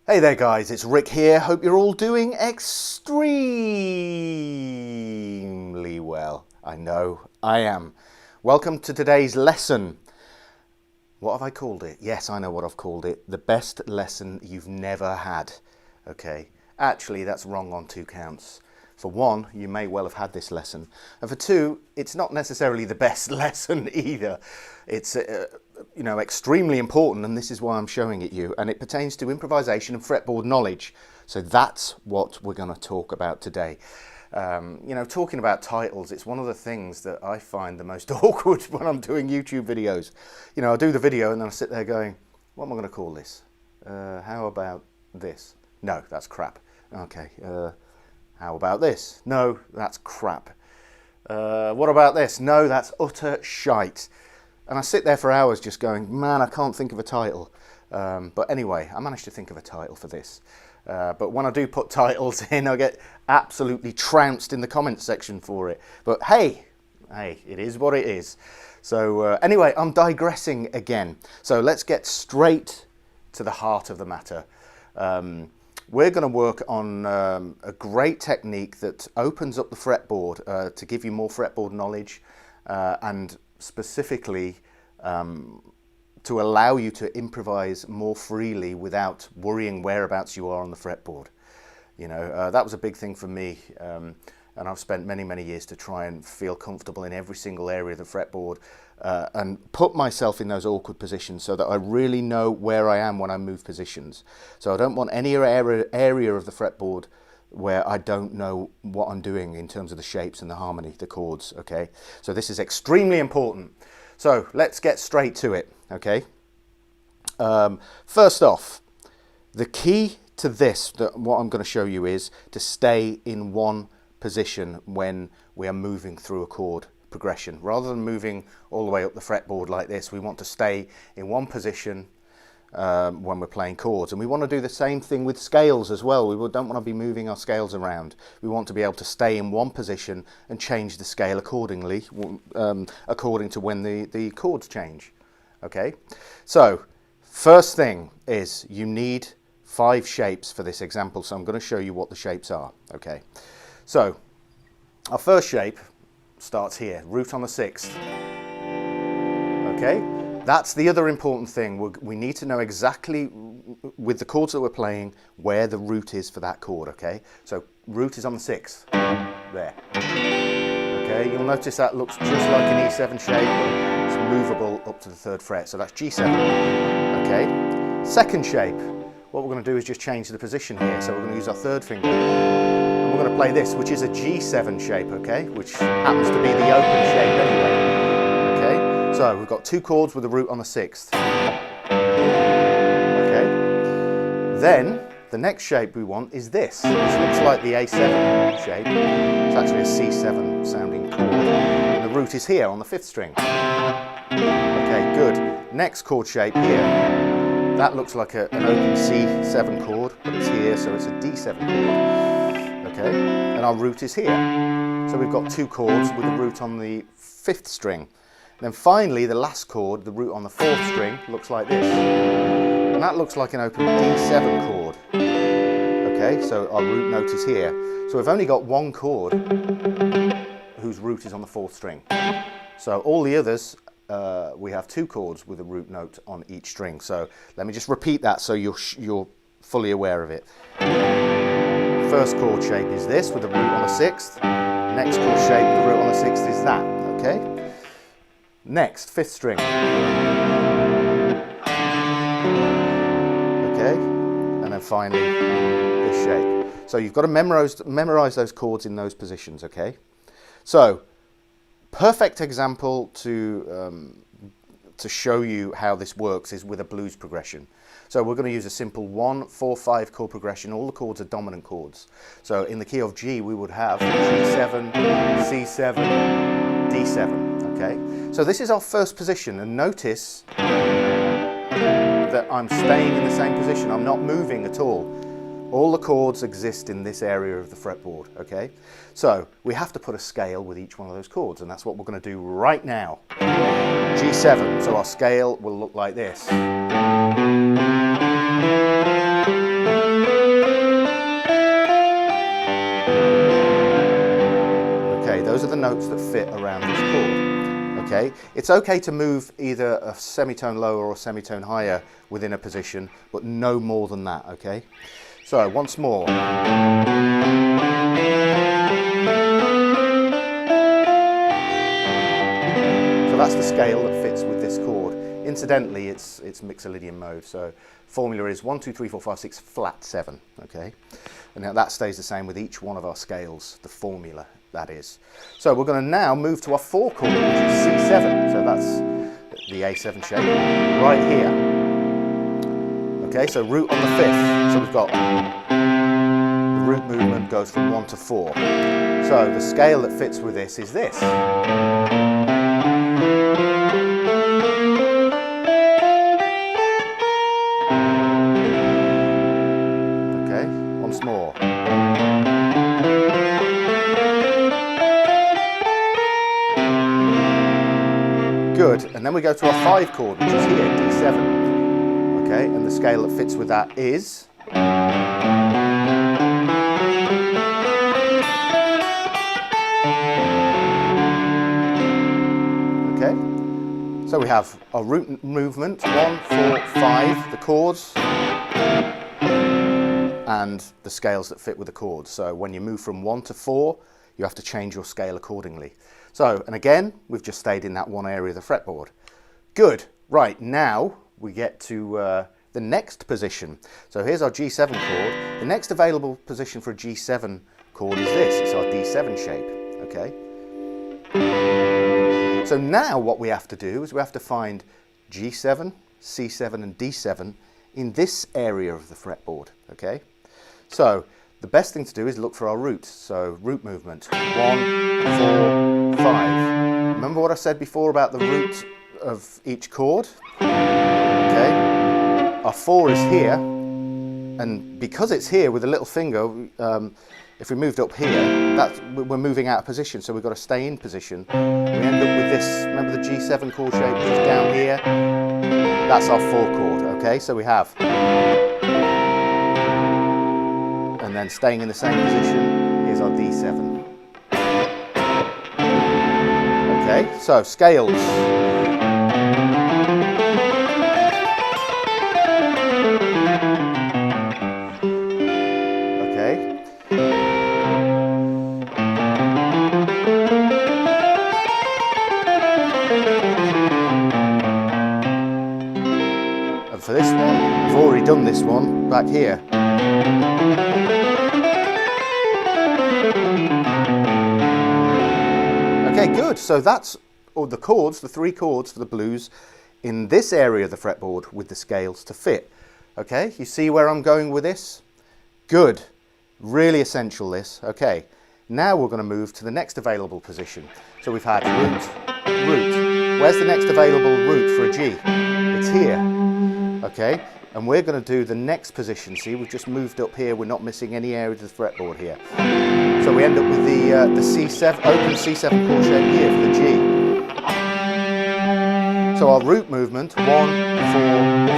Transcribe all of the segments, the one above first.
Hey there guys, it's Rick here. Hope you're all doing extremely well. I know I am. Welcome to today's lesson. What have I called it? Yes, I know what I've called it. The best lesson you've never had. Okay, actually that's wrong on two counts. For one, you may well have had this lesson. And for two, it's not necessarily the best lesson either. It's extremely important, and this is why I'm showing it you. And it pertains to improvisation and fretboard knowledge. So that's what we're going to talk about today. Talking about titles, it's one of the things that I find the most awkward when I'm doing YouTube videos. I do the video and then I sit there going, what am I going to call this? How about this? No, that's crap. Okay. How about this? No, that's crap. What about this? No, that's utter shite. And I sit there for hours just going, man, I can't think of a title. But anyway, I managed to think of a title for this. But when I do put titles in, I get absolutely trounced in the comments section for it. But hey, it is what it is. So anyway, I'm digressing again. So let's get straight to the heart of the matter. We're going to work on a great technique that opens up the fretboard to give you more fretboard knowledge and specifically to allow you to improvise more freely without worrying whereabouts you are on the fretboard. That was a big thing for me, and I've spent many years to try and feel comfortable in every single area of the fretboard and put myself in those awkward positions so that I really know where I am when I move positions. So I don't want any area of the fretboard where I don't know what I'm doing in terms of the shapes and the harmony, the chords, okay? So this is extremely important. So let's get straight to it, okay? First off, the key to this, what I'm going to show you, is to stay in one position when we are moving through a chord progression. Rather than moving all the way up the fretboard like this, we want to stay in one position when we're playing chords. And we want to do the same thing with scales as well. We don't want to be moving our scales around. We want to be able to stay in one position and change the scale accordingly, according to when the chords change. Okay, so first thing is you need 5 shapes for this example, so I'm going to show you what the shapes are. Okay, so our first shape starts here, root on the 6th. Okay, that's the other important thing. We need to know exactly, with the chords that we're playing, where the root is for that chord. Okay, so root is on the 6th, there. Okay, you'll notice that looks just like an E7 shape, but it's movable up to the 3rd fret, so that's G7. Okay, second shape, what we're going to do is just change the position here. So we're going to use our 3rd finger. We're going to play this, which is a G7 shape, okay, which happens to be the open shape anyway. Okay, so we've got 2 chords with a root on the 6th. Okay, then the next shape we want is this, which looks like the A7 shape. It's actually a C7 sounding chord, and the root is here on the 5th string. Okay, good. Next chord shape here. That looks like an open C7 chord, but it's here, so it's a D7 chord. Okay, and our root is here. So we've got 2 chords with the root on the 5th string. And then finally, the last chord, the root on the 4th string, looks like this. And that looks like an open D7 chord. Okay, so our root note is here. So we've only got 1 chord whose root is on the 4th string. So all the others, we have 2 chords with a root note on each string. So let me just repeat that so you're fully aware of it. First chord shape is this with a root on the 6th. Next chord shape with the root on the 6th is that. Okay. Next, 5th string. Okay. And then finally this shape. So you've got to memorize those chords in those positions. Okay. So perfect example to show you how this works is with a blues progression. So we're going to use a simple 1-4-5 chord progression. All the chords are dominant chords. So in the key of G, we would have G7, C7, D7. Okay. So this is our first position, and notice that I'm staying in the same position. I'm not moving at all. All the chords exist in this area of the fretboard. Okay. So we have to put a scale with each one of those chords, and that's what we're going to do right now. G7. So our scale will look like this. notes that fit around this chord. Okay, it's okay to move either a semitone lower or a semitone higher within a position, but no more than that. Okay, so once more. So that's the scale that fits with this chord. Incidentally, it's mixolydian mode, so formula is 1, 2, 3, 4, 5, 6, flat 7. Okay, and now that stays the same with each one of our scales, the formula that is. So we're going to now move to our 4 chord, which is C7. So that's the A7 shape right here. Okay, so root on the 5th. So we've got the root movement goes from 1 to 4. So the scale that fits with this is this. Okay, once more. Good, and then we go to our 5 chord, which is here, D7. Okay, and the scale that fits with that is... Okay, so we have our root movement, 1, 4, 5, the chords, and the scales that fit with the chords. So when you move from 1 to 4, you have to change your scale accordingly. So, and again, we've just stayed in that one area of the fretboard. Good. Right, now we get to the next position. So here's our G7 chord. The next available position for a G7 chord is this. It's our D7 shape. Okay. So now what we have to do is we have to find G7, C7 and D7 in this area of the fretboard. Okay. So the best thing to do is look for our roots. So root movement, 1, 4, 5. Remember what I said before about the root of each chord? Okay. Our 4 is here, and because it's here with a little finger, if we moved up here, we're moving out of position, so we've got to stay in position. We end up with this, remember the G7 chord shape, which is down here? That's our 4 chord, okay? So we have, and then staying in the same position is our D7. Okay, so scales. For this one, I've already done this one back here. Okay, good. So that's all the chords, the 3 chords for the blues in this area of the fretboard with the scales to fit. Okay, you see where I'm going with this? Good. Really essential this. Okay, now we're going to move to the next available position. So we've had root, root. Where's the next available root for a G? It's here. Okay, and we're going to do the next position. See, we've just moved up here. We're not missing any area of the fretboard here. So we end up with the C7, open C7 chord shape here for the G. So our root movement, 1, 4,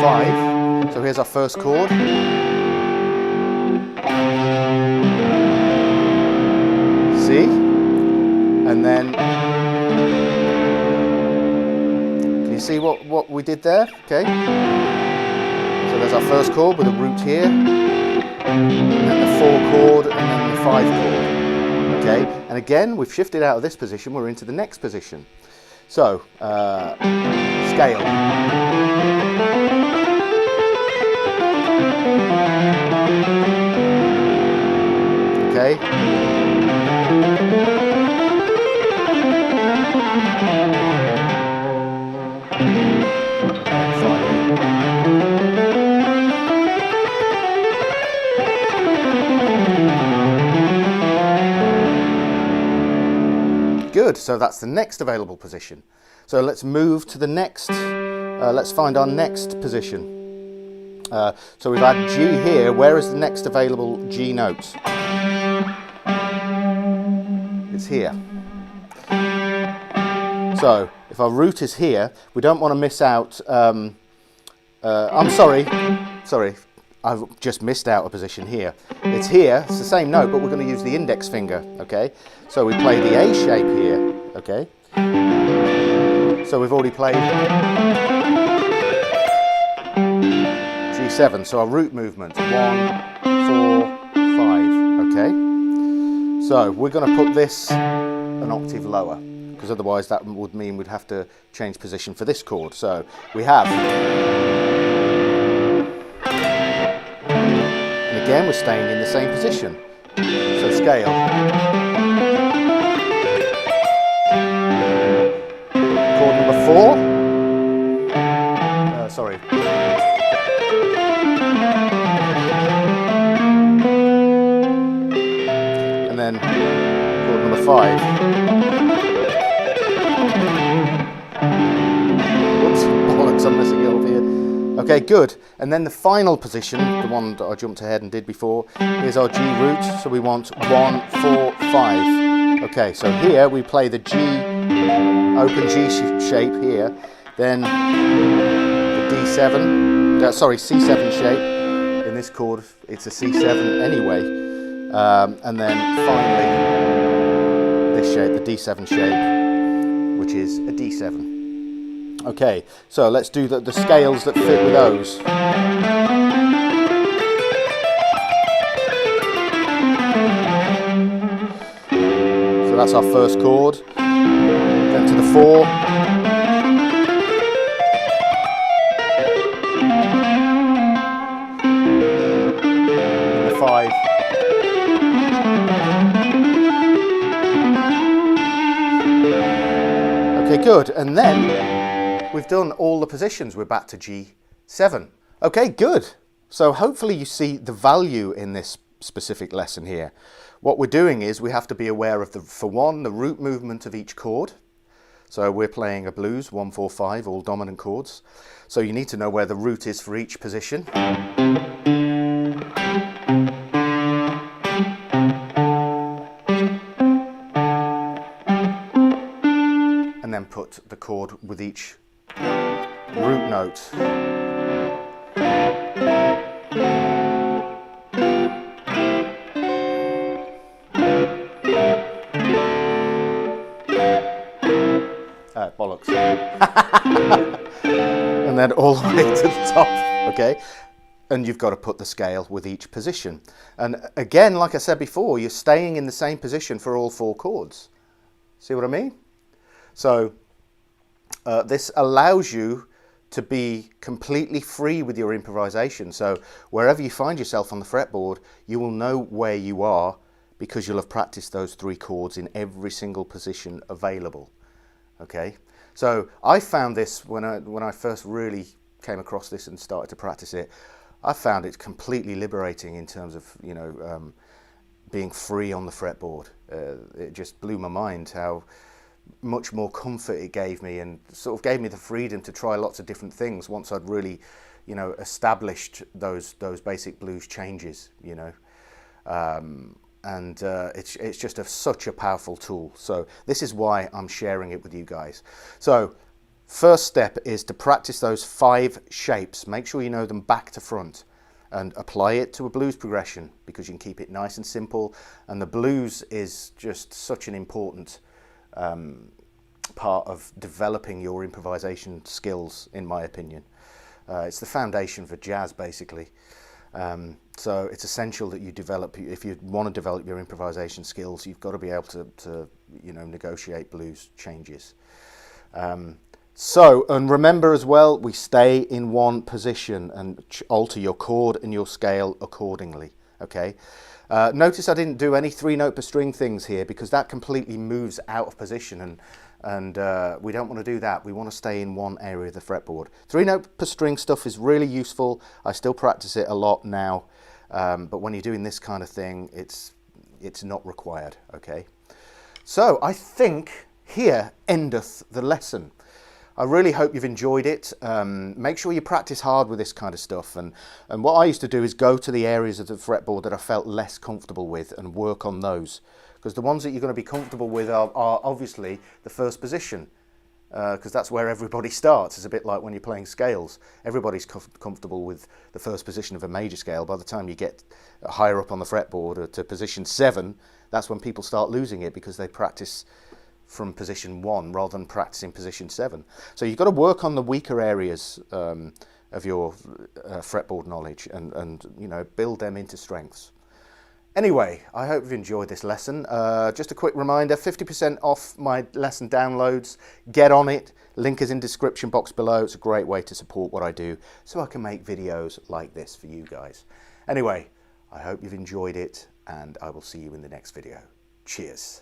5. So here's our first chord. See? And then, can you see what we did there? Okay. So there's our first chord with a root here, and then the 4 chord, and then the 5 chord. Okay, and again, we've shifted out of this position, we're into the next position. So, scale. Okay. Good, so that's the next available position. So let's move to the next, let's find our next position. So we've had G here. Where is the next available G note? It's here. So if our root is here, we don't want to miss out, I'm sorry, I've just missed out a position here. It's here, it's the same note, but we're going to use the index finger, okay? So we play the A shape here, okay? So we've already played G7, so our root movement, 1, 4, 5, okay? So we're going to put this an octave lower, because otherwise that would mean we'd have to change position for this chord. So we have, and again we're staying in the same position. So scale. Chord number 4. Sorry. And then chord number 5. Whoops, bollocks, I'm messing it up here. Okay, good. And then the final position, the one that I jumped ahead and did before, is our G root. So we want 1, 4, 5. Okay, so here we play the G, open G shape here, then the D7, C7 shape. In this chord, it's a C7 anyway. And then finally, this shape, the D7 shape, which is a D7. Okay, so let's do the scales that fit with those. So that's our first chord. Then to the 4. And the 5. Okay, good. And then we've done all the positions. We're back to G7. Okay, good. So hopefully you see the value in this specific lesson here. What we're doing is we have to be aware of, for one, the root movement of each chord. So we're playing a blues, 1, 4, 5, all dominant chords. So you need to know where the root is for each position. And then put the chord with each root note. Bollocks. And then all the way to the top, okay? And you've got to put the scale with each position. And again, like I said before, you're staying in the same position for all 4 chords. See what I mean? So this allows you to be completely free with your improvisation. So wherever you find yourself on the fretboard, you will know where you are because you'll have practiced those 3 chords in every single position available. Okay, so I found this when I first really came across this and started to practice it. I found it completely liberating in terms of, you know, being free on the fretboard. It just blew my mind how much more comfort it gave me, and sort of gave me the freedom to try lots of different things once I'd really, you know, established those basic blues changes, you know. It's just such a powerful tool. So this is why I'm sharing it with you guys. So first step is to practice those 5 shapes. Make sure you know them back to front and apply it to a blues progression, because you can keep it nice and simple. And the blues is just such an important part of developing your improvisation skills, in my opinion. It's the foundation for jazz, basically. So it's essential that you develop, if you want to develop your improvisation skills, you've got to be able to you know, negotiate blues changes. And remember as well, we stay in one position and alter your chord and your scale accordingly, okay? Notice I didn't do any 3-note per string things here, because that completely moves out of position, and we don't want to do that. We want to stay in one area of the fretboard. 3-note per string stuff is really useful. I still practice it a lot now, but when you're doing this kind of thing, it's not required, okay? So I think here endeth the lesson. I really hope you've enjoyed it. Make sure you practice hard with this kind of stuff. And what I used to do is go to the areas of the fretboard that I felt less comfortable with and work on those. Because the ones that you're going to be comfortable with are obviously the first position. because that's where everybody starts. It's a bit like when you're playing scales. Everybody's comfortable with the first position of a major scale. By the time you get higher up on the fretboard or to position 7, that's when people start losing it, because they practice from position 1 rather than practicing position 7. So you've got to work on the weaker areas of your fretboard knowledge and you know, build them into strengths. Anyway, I hope you've enjoyed this lesson. Just a quick reminder, 50% off my lesson downloads. Get on it. Link is in description box below. It's a great way to support what I do so I can make videos like this for you guys. Anyway, I hope you've enjoyed it, and I will see you in the next video. Cheers.